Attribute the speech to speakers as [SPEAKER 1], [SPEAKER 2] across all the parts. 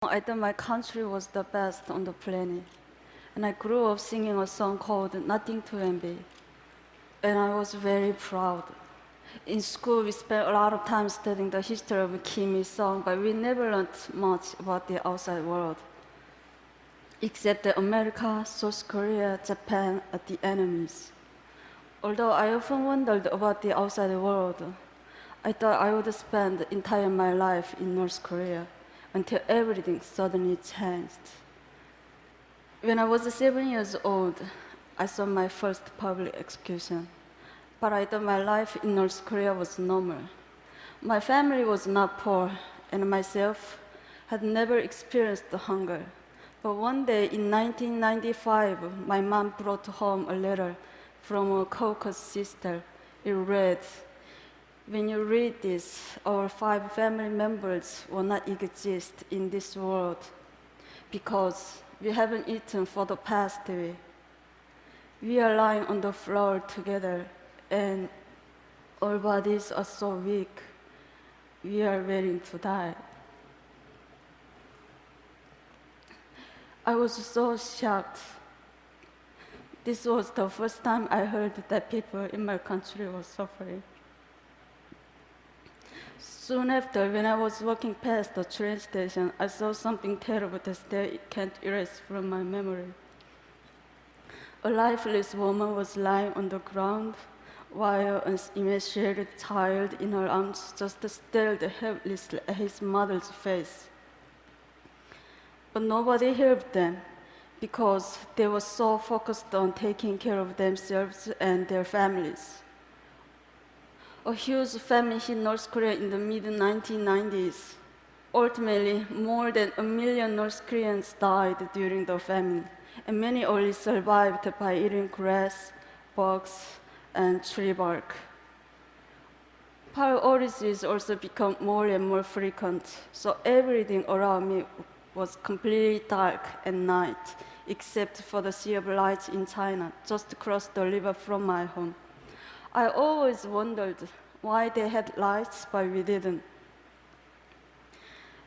[SPEAKER 1] I thought my country was the best on the planet. And I grew up singing a song called Nothing to Envy. And I was very proud. In school, we spent a lot of time studying the history of Kim Il-sung, but we never learned much about the outside world. Except that America, South Korea, Japan are the enemies. Although I often wondered about the outside world, I thought I would spend the entire my life in North Korea until everything suddenly changed. When I was 7 years old, I saw my first public execution. But I thought my life in North Korea was normal. My family was not poor, and myself had never experienced hunger. But one day in 1995, my mom brought home a letter from a Caucasus sister. It read, "When you read this, our 5 family members will not exist in this world because we haven't eaten for the past week. We are lying on the floor together and our bodies are so weak. We are waiting to die." I was so shocked. This was the first time I heard that people in my country were suffering. Soon after, when I was walking past the train station, I saw something terrible that still can't erase from my memory. A lifeless woman was lying on the ground while an emaciated child in her arms just stared helplessly at his mother's face. But nobody helped them because they were so focused on taking care of themselves and their families. A huge famine hit North Korea in the mid-1990s. Ultimately, more than 1 million North Koreans died during the famine, and many only survived by eating grass, bugs, and tree bark. Power outages also become more and more frequent, so everything around me was completely dark at night, except for the sea of lights in China, just across the river from my home. I always wondered why they had lights, but we didn't.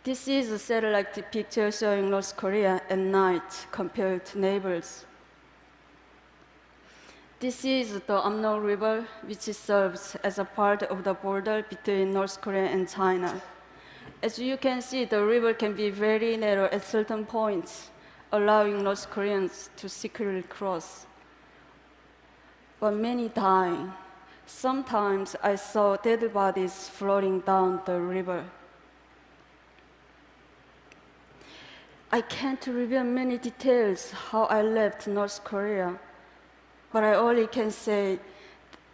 [SPEAKER 1] This is a satellite picture showing North Korea at night compared to neighbors. This is the Amno River, which serves as a part of the border between North Korea and China. As you can see, the river can be very narrow at certain points, allowing North Koreans to secretly cross. But many dying. Sometimes I saw dead bodies floating down the river. I can't reveal many details how I left North Korea, but I only can say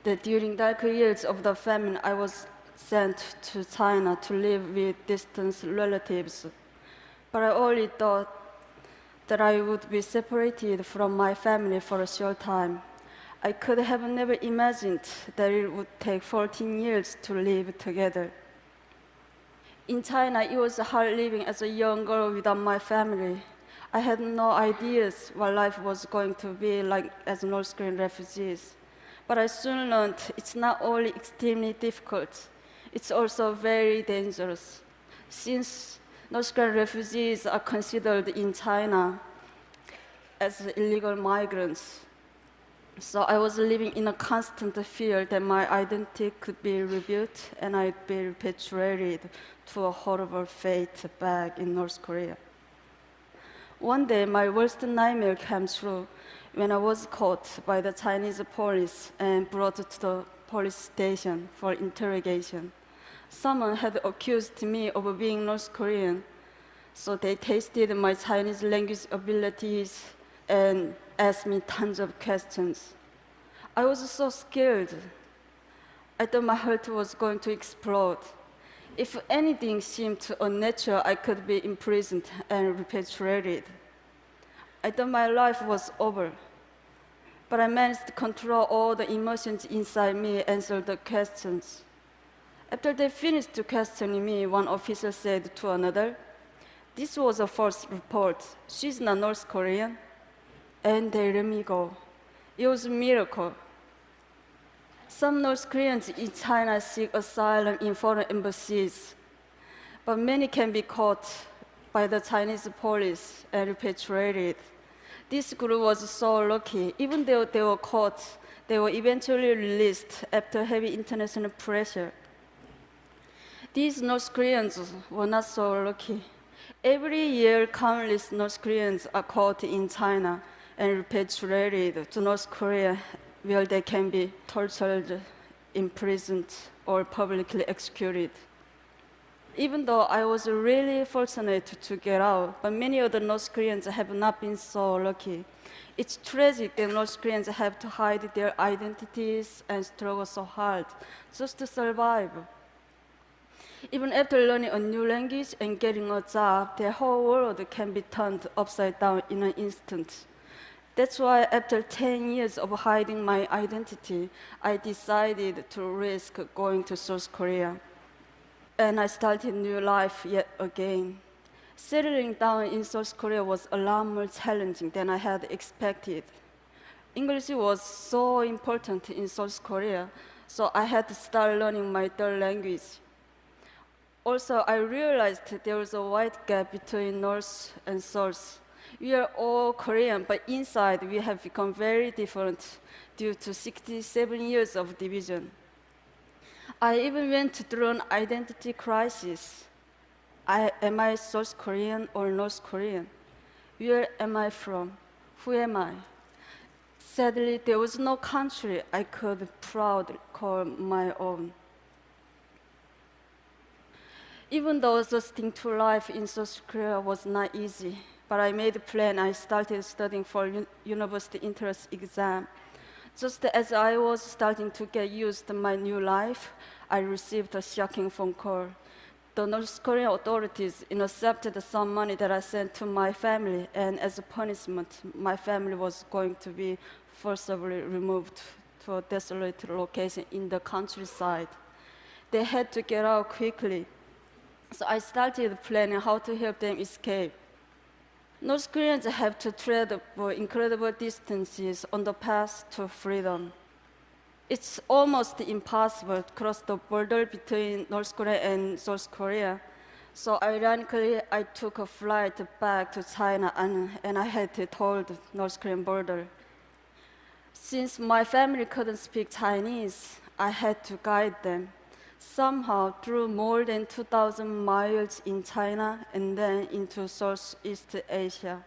[SPEAKER 1] that during dark years of the famine, I was sent to China to live with distant relatives. But I only thought that I would be separated from my family for a short time. I could have never imagined that it would take 14 years to live together. In China, it was hard living as a young girl without my family. I had no ideas what life was going to be like as North Korean refugees. But I soon learned it's not only extremely difficult, it's also very dangerous. Since North Korean refugees are considered in China as illegal migrants, so I was living in a constant fear that my identity could be revealed and I'd be repatriated to a horrible fate back in North Korea. One day, my worst nightmare came true when I was caught by the Chinese police and brought to the police station for interrogation. Someone had accused me of being North Korean, so they tested my Chinese language abilities and asked me tons of questions. I was so scared. I thought my heart was going to explode. If anything seemed unnatural, I could be imprisoned and repatriated. I thought my life was over. But I managed to control all the emotions inside me and answer the questions. After they finished questioning me, one officer said to another, "This was a false report. She's not North Korean." And they let me go. It was a miracle. Some North Koreans in China seek asylum in foreign embassies, but many can be caught by the Chinese police and repatriated. This group was so lucky. Even though they were caught, they were eventually released after heavy international pressure. These North Koreans were not so lucky. Every year, countless North Koreans are caught in China and repatriated to North Korea, where they can be tortured, imprisoned, or publicly executed. Even though I was really fortunate to get out, but many other North Koreans have not been so lucky. It's tragic that North Koreans have to hide their identities and struggle so hard just to survive. Even after learning a new language and getting a job, their whole world can be turned upside down in an instant. That's why after 10 years of hiding my identity, I decided to risk going to South Korea. And I started new life yet again. Settling down in South Korea was a lot more challenging than I had expected. English was so important in South Korea, so I had to start learning my third language. Also, I realized there was a wide gap between North and South. We are all Korean, but inside we have become very different due to 67 years of division. I even went through an identity crisis. Am I South Korean or North Korean? Where am I from? Who am I? Sadly, there was no country I could proudly call my own. Even though adjusting to life in South Korea was not easy, but I made a plan. I started studying for university entrance exam. Just as I was starting to get used to my new life, I received a shocking phone call. The North Korean authorities intercepted some money that I sent to my family, and as a punishment, my family was going to be forcibly removed to a desolate location in the countryside. They had to get out quickly, so I started planning how to help them escape. North Koreans have to travel incredible distances on the path to freedom. It's almost impossible to cross the border between North Korea and South Korea. So ironically, I took a flight back to China and I had to toll the North Korean border. Since my family couldn't speak Chinese, I had to guide them. Somehow, through more than 2,000 miles in China and then into Southeast Asia.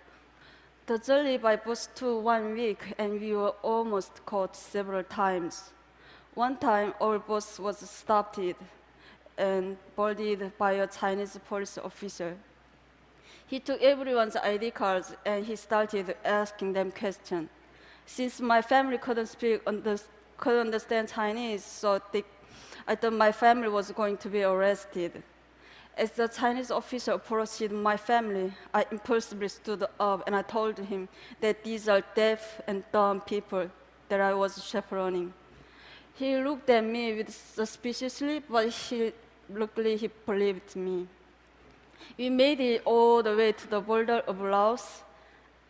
[SPEAKER 1] The journey by bus took 1 week, and we were almost caught several times. One time, our bus was stopped and boarded by a Chinese police officer. He took everyone's ID cards and he started asking them questions. Since my family couldn't understand Chinese, so I thought my family was going to be arrested. As the Chinese officer approached my family, I impulsively stood up and I told him that these are deaf and dumb people that I was chaperoning. He looked at me with suspiciously, but luckily he believed me. We made it all the way to the border of Laos,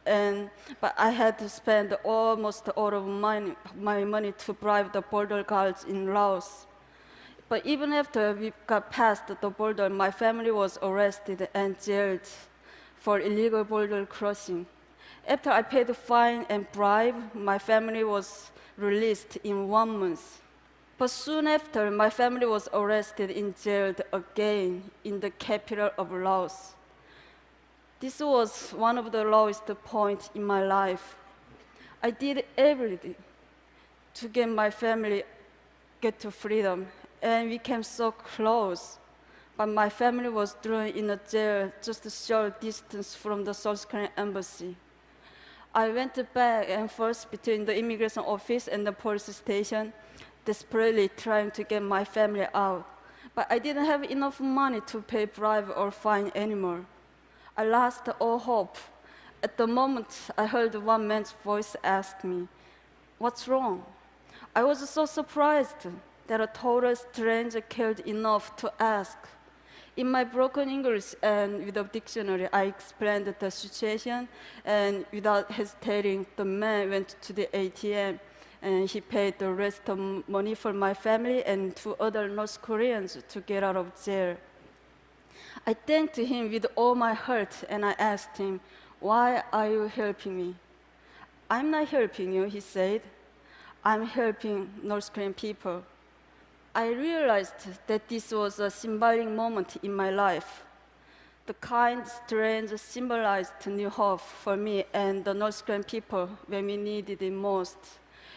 [SPEAKER 1] but I had to spend almost all of my money to bribe the border guards in Laos. But even after we got past the border, my family was arrested and jailed for illegal border crossing. After I paid the fine and bribe, my family was released in 1 month. But soon after, my family was arrested and jailed again in the capital of Laos. This was one of the lowest points in my life. I did everything to get my family to freedom, and we came so close. But my family was thrown in a jail just a short distance from the South Korean embassy. I went back and forth between the immigration office and the police station, desperately trying to get my family out. But I didn't have enough money to pay bribe or fine anymore. I lost all hope. At the moment, I heard one man's voice ask me, "What's wrong?" I was so surprised that a total stranger cared enough to ask. In my broken English and with a dictionary, I explained the situation, and without hesitating, the man went to the ATM and he paid the rest of money for my family and 2 other North Koreans to get out of jail. I thanked him with all my heart and I asked him, "Why are you helping me?" "I'm not helping you," he said. "I'm helping North Korean people." I realized that this was a symbolic moment in my life. The kind strange symbolized new hope for me and the North Korean people when we needed it most.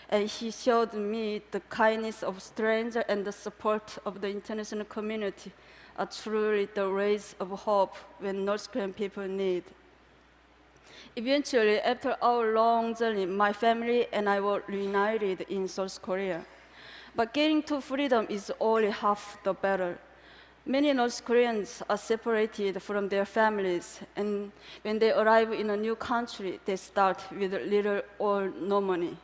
[SPEAKER 1] And he showed me the kindness of strangers and the support of the international community are truly the rays of hope when North Korean people need. Eventually, after our long journey, my family and I were reunited in South Korea. But getting to freedom is only half the battle. Many North Koreans are separated from their families, and when they arrive in a new country, they start with little or no money.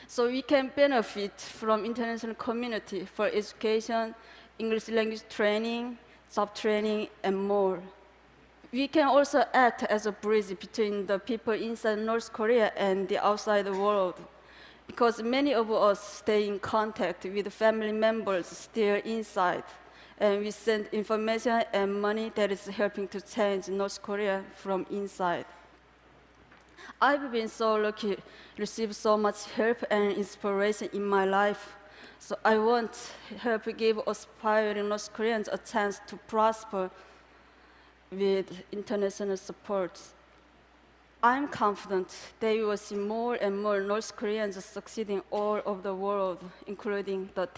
[SPEAKER 1] So we can benefit from international community for education, English language training, job training, and more. We can also act as a bridge between the people inside North Korea and the outside world, because many of us stay in contact with family members still inside, and we send information and money that is helping to change North Korea from inside. I've been so lucky to receive so much help and inspiration in my life. So I want to help give aspiring North Koreans a chance to prosper with international support. I'm confident that we will see more and more North Koreans succeeding all over the world, including the